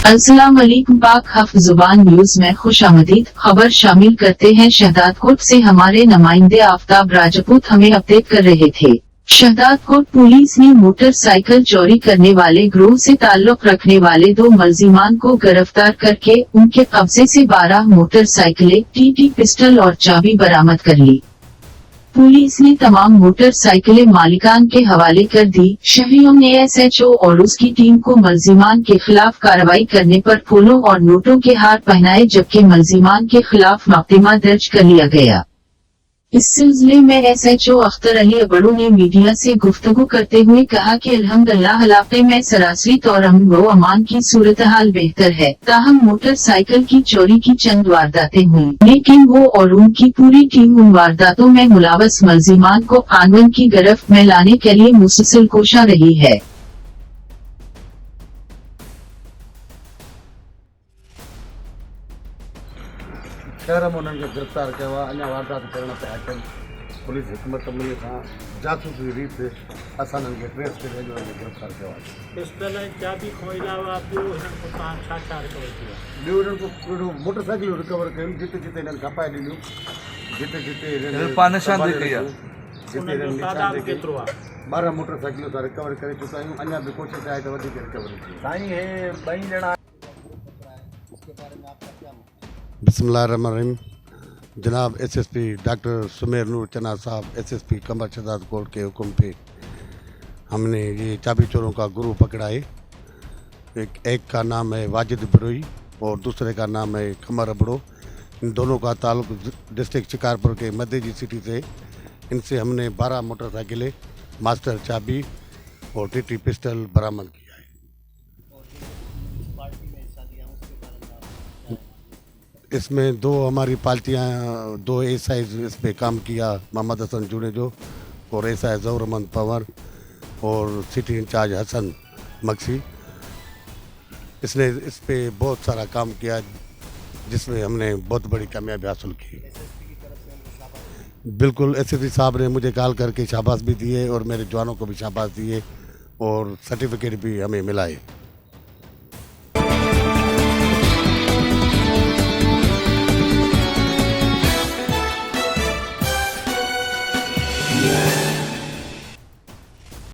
अस्सलाम वालेकुम। पाक हफ जुबान न्यूज में खुशामदीद। खबर शामिल करते हैं। शहदादकोट से हमारे नुमाइंदे आफ्ताब राजपूत हमें अपडेट कर रहे थे। शहदादकोट पुलिस ने मोटरसाइकिल चोरी करने वाले गिरोह से ताल्लुक रखने वाले 2 मुलजिमान को गिरफ्तार करके उनके कब्जे से 12 मोटरसाइकिलें, टीटी पिस्टल और चाबी बरामद कर ली। पुलिस ने तमाम मोटरसाइकिलें मालिकान के हवाले कर दी। शहरियों ने एसएचओ और उसकी टीम को मुलजिमान के खिलाफ कार्रवाई करने पर फूलों और नोटों के हार पहनाए, जबकि मुलजिमान के खिलाफ मुकदमा दर्ज कर लिया गया। इस सिलसिले में एसएचओ अख्तर अली अबड़ू ने मीडिया से गुफ्तगू करते हुए कहा कि अल्हम्दुलिल्लाह इलाके में सरासरी तौर अमन व अमान की सूरत हाल बेहतर है। ताहम मोटरसाइकिल की चोरी की चंद वारदातें हुई, लेकिन वो और उनकी पूरी टीम उन वारदातों में मुलव्वस मुलजिमान को कानून की गिरफ्त में लाने के लिए मुसलसल कोशिश रही है। शहर में उन्होंने गिरफ़्तार किया हुआ अञा वारदात करण पिया अचनि। पुलिस हिकमत अमली सां जासूसी रीत असां उन्हनि खे ट्रेस करे अॼु उन्हनि खे गिरफ़्तार कयो आहे। पिस्टल ऐं चाबी खां अलावा ॿियो हिननि खां तव्हां छा रिकवर कयो? ॿियो हिननि खां मोटरसाइकिलूं रिकवर कयूं, जिते जिते हिननि खपाए ॾिनियूं, जिते जिते निशानदेही कई आहे। जिते हिननि तादाद निशानदेही केतिरो आहे? 12 मोटरसाइकिलूं असां रिकवर करे चुका आहियूं। अञा बि कोशिशि आहे त वधीक रिकवरी थिए। साईं हे 2 ॼणा बिस्मिल्लाहिर्रहमानिर्रहीम। जनाब एसएसपी डॉक्टर सुमेर नूर चन्ना साहब एसएसपी कमर शहदादकोट के हुक्म पे हमने ये चाबी चोरों का गुरु पकड़ा है। एक का नाम है वाजिद बरोई और दूसरे का नाम है कमर अबड़ो। इन दोनों का ताल्लुक डिस्ट्रिक्ट शिकारपुर के मध्य सिटी से। इनसे हमने 12 मोटरसाइकिलें, मास्टर चाबी और टीटी पिस्टल बरामद किया है। इसमें 2 हमारी पार्टियाँ, 2 एसआई इस पे काम किया, मोहम्मद हसन जुनेजो और एसआई ज़हूर अहमद पवार और सिटी इंचार्ज हसन मक्सी। इसने इस पे बहुत सारा काम किया, जिसमें हमने बहुत बड़ी कामयाबी हासिल की। बिल्कुल एसएसपी साहब ने मुझे कॉल करके शाबाश भी दिए और मेरे जवानों को भी शाबाश दिए और सर्टिफिकेट भी हमें मिला है।